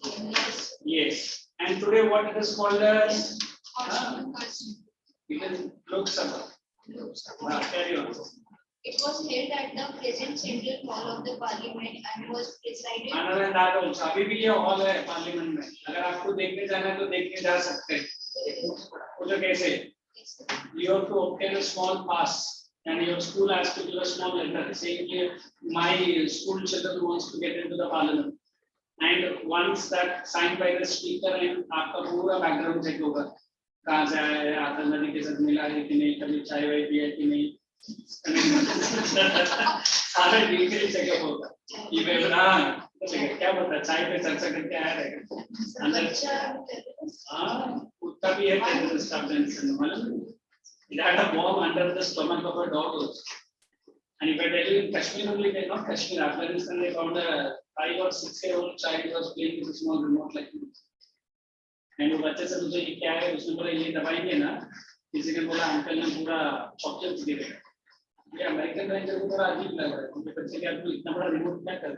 Yes. Yes. And today what it is called as? Constitution. It is Lok Sabha. Carry on. It was held at the present central hall of the parliament and was presided. Another that also. अभी भी ये hall है parliament में. अगर आपको देखने जाना है तो देखने जा सकते हैं. वो जो कैसे? You have to obtain a small pass, and your school has to give a small letter saying my school children wants to get into the parliament. And once that signed by the speaker and आपका पूरा background check होगा. कहाँ से आया है, आता नदी के साथ मिला है कि नहीं, कभी चाय वाय पिया है कि नहीं. सारा डिटेल चेकअप होगा. ये बेवना क्या पता चाय पे चर्चा करके आया रहेगा. अंदर हाँ कुत्ता भी है टेररिस्ट ऑर्गेनाइजेशन मालूम. It had a bomb under the stomach of a dog also. And if I tell you in Kashmir only, they not Kashmir, Afghanistan, they found a 5 or 6-year-old child who was playing with a small remote like this. And वो बच्चे से मुझे ये क्या है, उसने बोला ये दबाएंगे ना, किसी ने बोला अंकल ने पूरा चॉकलेट दे दिया. ये अमेरिकन रेंजर को थोड़ा अजीब लग रहा है, उनके बच्चे के आपको इतना बड़ा रिमोट क्या कर?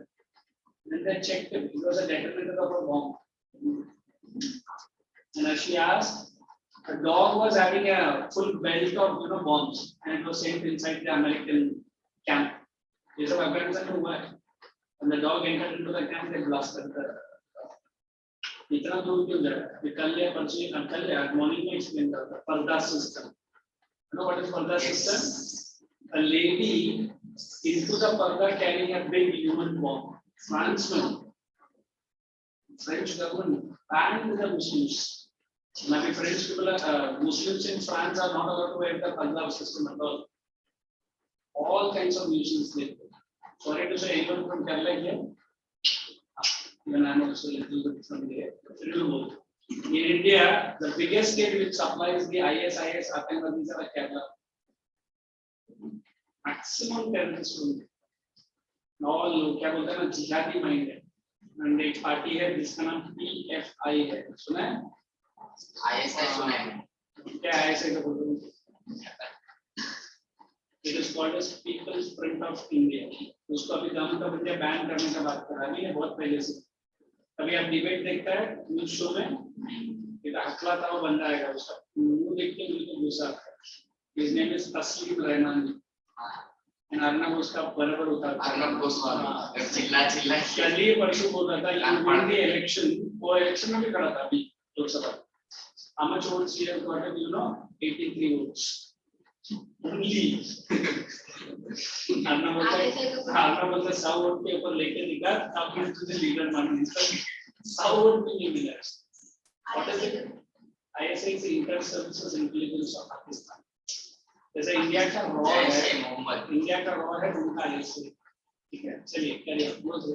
And they checked it, it was a detonator of a bomb. And as she asked, a dog was having a full belt of bombs, and it was sent inside the American camp. ये सब अफगानिस्तान में हुआ है. And the dog entered into the camp, they blasted the. इतना दूर क्यों जा रहा है? कल या परसों कल या मॉर्निंग में एक्सप्लेन करता है. पर्दा system. You know what is पर्दा system? A lady into the parda carrying a big human bomb. France में, French government banned the Muslims. Maybe French people, Muslims in France are not allowed to wear the parda system at all. All kinds of Muslims they. Sorry to say, anyone from Kerala here? Even I am also a little bit from there. In India, the biggest state which supplies the ICSE Attendees are Kerala. Maximum terrorists only. All क्या बोलते हैं ना जिहादी mind है. And एक party है जिसका नाम PFI है. सुना है? ISI सुना है. क्या ISI का बोलते हैं? It is called as People's Front of India. उसको अभी गवर्नमेंट ऑफ इंडिया बैन करने का बात कर रहा है. अभी बहुत पहले से. अभी आप डिबेट देखता है न्यूज शो में. इधर हकला था वो बंदा आएगा उसका. वो देख के बिल्कुल गुस्सा आता है. His name is तस्लीम रहमान. And अर्नब उसका बराबर उतारता है. अर्नब गोस्वामी चिल्ला कल ये परसों बोल रहा था you win the election. वो इलेक्शन में भी खड़ा था अभी Lok Sabha. How much votes he has got? You know, 83 votes. Only. Arnab बोलता 100 वोट के ऊपर लेके दिखा तब फिर तुझे लीडर मान इसका 100 वोट भी नहीं मिला. What is it? ISI is Inter Services Intelligence of Pakistan. जैसे इंडिया का रॉ है, इंडिया का रॉ है उनका ISI. ठीक है, चलिए करिए बोल दो.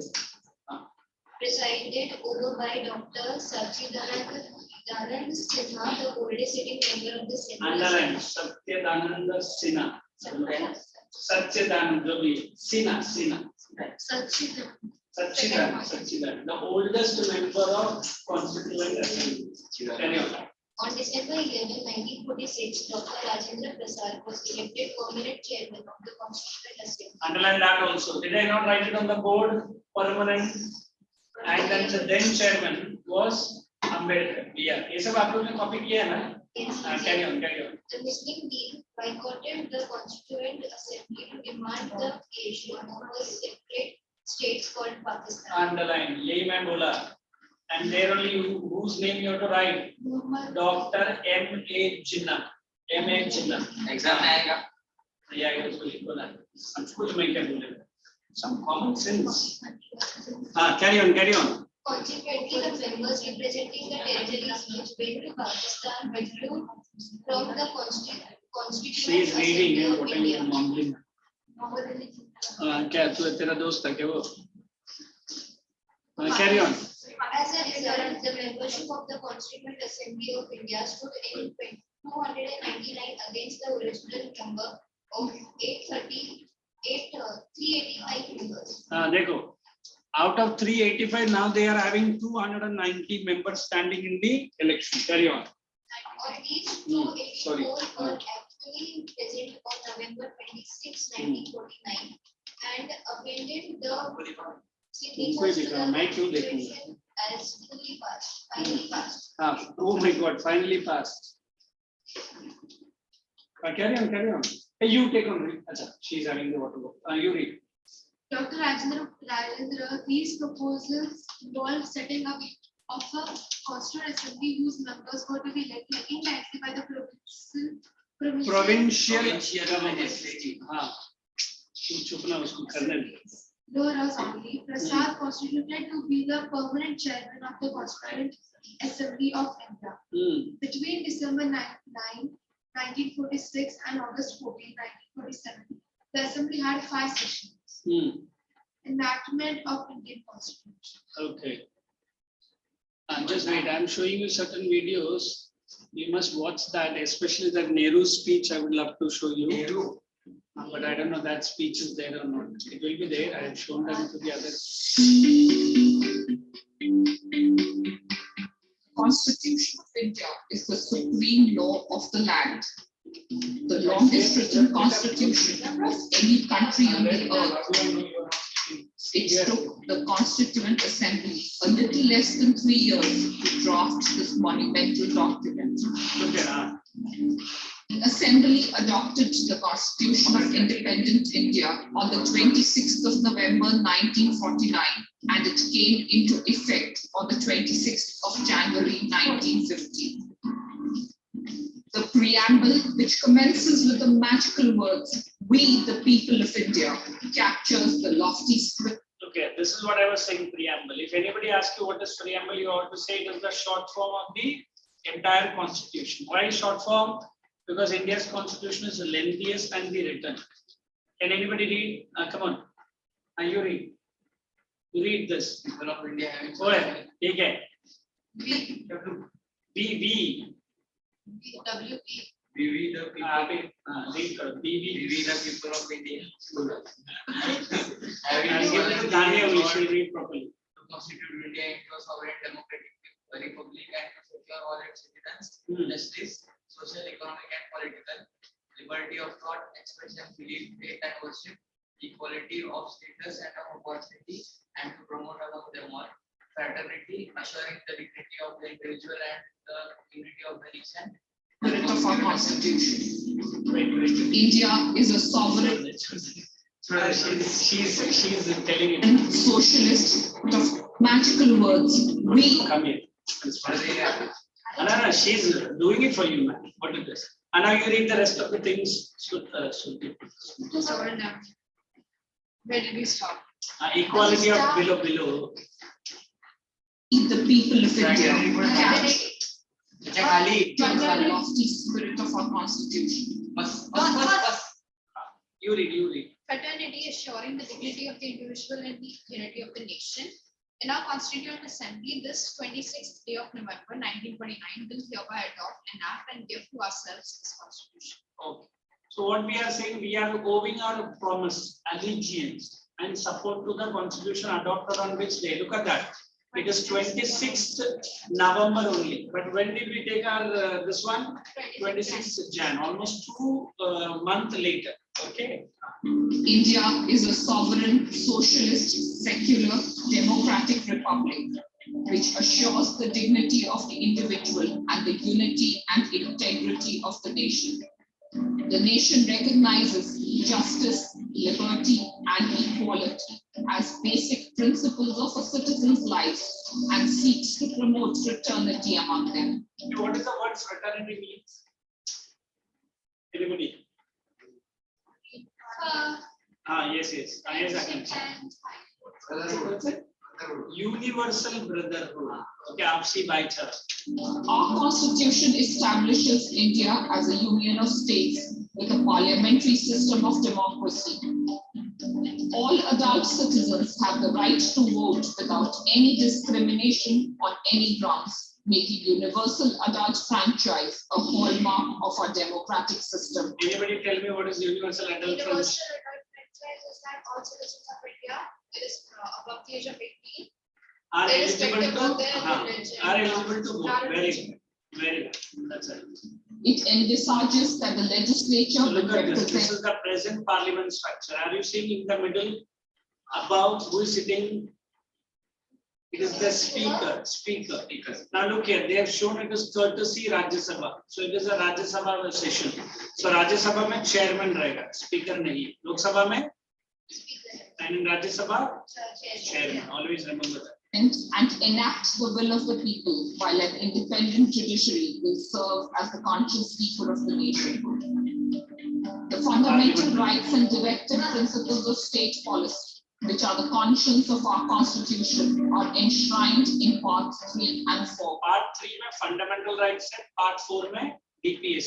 Presided over by Dr. Satchidanand Sinha, the oldest sitting member of the Senate. Underline Satchidanand Sinha. Satchidanand जो भी Sinha. Satchidanand, the oldest member of Constituent Assembly. Carry on. On December 11, 1946, Dr. Rajendra Prasad was elected permanent chairman of the Constituent Assembly. Underline that also. Did I not write it on the board? Permanent. And then the then chairman was Ambedkar. Yeah. ये सब आप लोगों ने copy किया है ना? Yes. Carry on. The Muslim League boycotted the Constituent Assembly to demand the creation of a separate state called Pakistan. Underline. यही मैं बोला. And there only whose name you have to write? Dr. M.A. Jinnah. M.A. Jinnah. Exam में आएगा. Yeah, I was going to that. सब कुछ मैं क्या बोलेगा? Some common sense. Carry on. Consequently, the members representing the territories which went to Pakistan withdrew from the Constituent She is reading Assembly and of what are you India. mumbling? क्या तू तेरा दोस्त है क्या वो? Carry on. As a result, the membership of the Constituent Assembly of India stood in 299 against the original number of 385 members. देखो, out of 385 now they are having 290 members standing in the election. Carry on. Of these 284 were actually present on November 26, 1949 and amended the signatures to the Constitution as fully passed, finally passed. Oh my God, finally passed. Carry on, carry on. Hey, you take on. Read. Acha, she's having the water book. You read. Dr. Rajendra, these proposals involve setting up of a constituent assembly whose members were to be elected indirectly by the Provincial government. हाँ, चुप ना उसको करने दे. lower house only. Prasad constituted to be the permanent chairman of the Constituent Assembly of India. Between December 9, 1946 and August 14, 1947, the assembly had 5 sessions. Enactment of Indian Constitution. Okay. Just wait, I'm showing you certain videos. You must watch that, especially that Nehru speech. I would love to show you. Nehru. But I don't know that speech is there or not. It will be there. I have shown them to the others. Constitution of India is the supreme law of the land. The longest written constitution of any country on the earth. It took the Constituent Assembly a little less than 3 years to draft this monumental document. The Assembly adopted the Constitution of Independent India on the 26th of November 1949, and it came into effect on the 26th of January 1950. The preamble, which commences with the magical words, "We, the people of India," captures the lofty spirit. Okay, this is what I was saying, preamble. If anybody asks you what is preamble, you have to say it is the short form of the entire constitution. Why short form? Because India's constitution is the lengthiest and the written. Can anybody read? Come on. You read. You read this. People of India having. Go ahead. Take it. B. B. WP. We the people. Read. We the people of India. I'll give it to Tanya. We should read properly. To constitute India into a sovereign democratic republic and to secure all its citizens justice, social, economic, and political liberty of thought, expression, belief, faith, and worship, equality of status and of opportunity, and to promote among them all fraternity, assuring the dignity of the individual and the unity of the nation. Spirit of our constitution. India is a sovereign She's telling it. and socialist of magical words. We. Come here. Anna, she's doing it for you, man. What is this? And now you read the rest of the things. Where did we stop? Equality of below. The people of India capture Kali. the lofty spirit of our constitution. You read. Fraternity assuring the dignity of the individual and the unity of the nation. In our Constituent Assembly, this 26th day of November 1949, will hereby adopt, enact, and give to ourselves this Constitution. Okay. So what we are saying, we are owing our promise, allegiance, and support to the Constitution adopted on which day? Look at that. It is 26th November only. But when did we take our this one? 26th Jan, almost 2 months later. Okay. India is a sovereign, socialist, secular, democratic republic which assures the dignity of the individual and the unity and integrity of the nation. The nation recognizes justice, liberty, and equality as basic principles of a citizen's life and seeks to promote fraternity among them. What is the word fraternity means? Anybody? Yes. Yes, I can say. Universal brotherhood. Okay, Aapsi Bhaichara. Our constitution establishes India as a union of states with a parliamentary system of democracy. All adult citizens have the right to vote without any discrimination on any grounds, making universal adult franchise a hallmark of our democratic system. Anybody tell me what is universal adult franchise? Universal adult franchise is that all citizens of India, it is above the age of 18, Are irrespective of their eligible to vote. Very religion. good. Very good. That's it. It envisages that the legislature So will look at this. This represent is the present parliament structure. Are you seeing in the middle above who is sitting? It is the speaker. Now look here, they have shown it is courtesy Rajya Sabha. So it is a Rajya Sabha session. So Rajya Sabha में chairman रहेगा, speaker नहीं. Lok Sabha में and in Rajya Sabha chairman. Always remember that. And enact the will of the people, while an independent judiciary will serve as the conscious keeper of the nation. The fundamental rights and directive principles of state policy, which are the conscience of our constitution, are enshrined in Part 3 and 4. Part 3 में fundamental rights है, Part 4 में DPS.